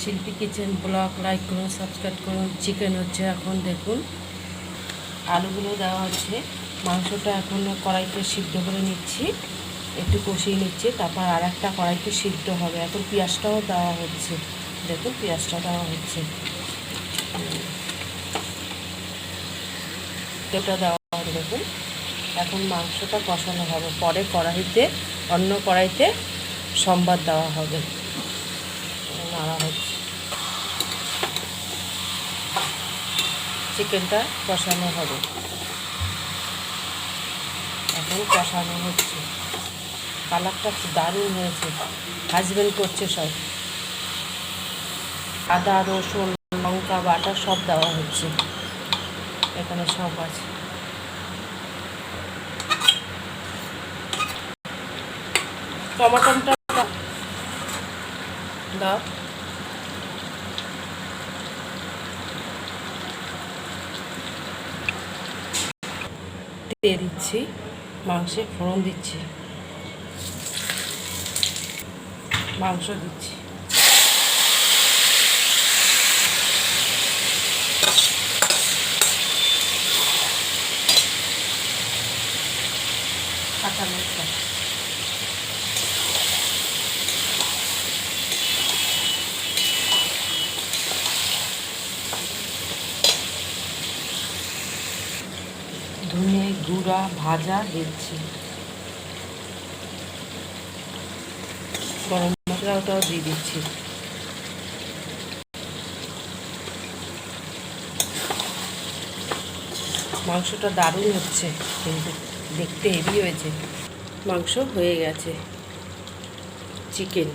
শিল্পী kitchen blog like করুন, subscribe করুন। চিকেন হচ্ছে এখন, দেখুন আলুগুলো দেওয়া হচ্ছে। মাংসটা এখন কড়াইতে সিদ্ধ করে নিচ্ছি, একটু কষিয়ে নিচ্ছি। তারপর আর একটা কড়াইতে সিদ্ধ হবে। এখন পেঁয়াজটাও দেওয়া হচ্ছে, দেখুন পেঁয়াজটা দেওয়া হচ্ছে, এটা দেওয়া হবে। দেখুন এখন মাংসটা কষানো হবে, পরে কড়াইতে অন্য কড়াইতে সম্বাদ দেওয়া হবে। নাড়া হচ্ছে, চিকেনটা কষানো হবে, এখন কষানো হচ্ছে। কালারটা খুব দারুণ হয়েছে, হাজবেন্ড করছে সব। আদা রসুন লঙ্কা বাটা সব দেওয়া হচ্ছে, এখানে সব আছে। টমাটোটা দাও, দিয়ে দিচ্ছি, মাংসে ফোড়ন দিচ্ছি, মাংস দিচ্ছি, কাঁচা লঙ্কা, ধনে গুঁড়া ভাজা দিচ্ছি, গরম মশলাটাও দিয়ে দিচ্ছি। মাংসটা দারুণ হচ্ছে, কিন্তু দেখতে হেভি হয়েছে। মাংস হয়ে গেছে, চিকেন।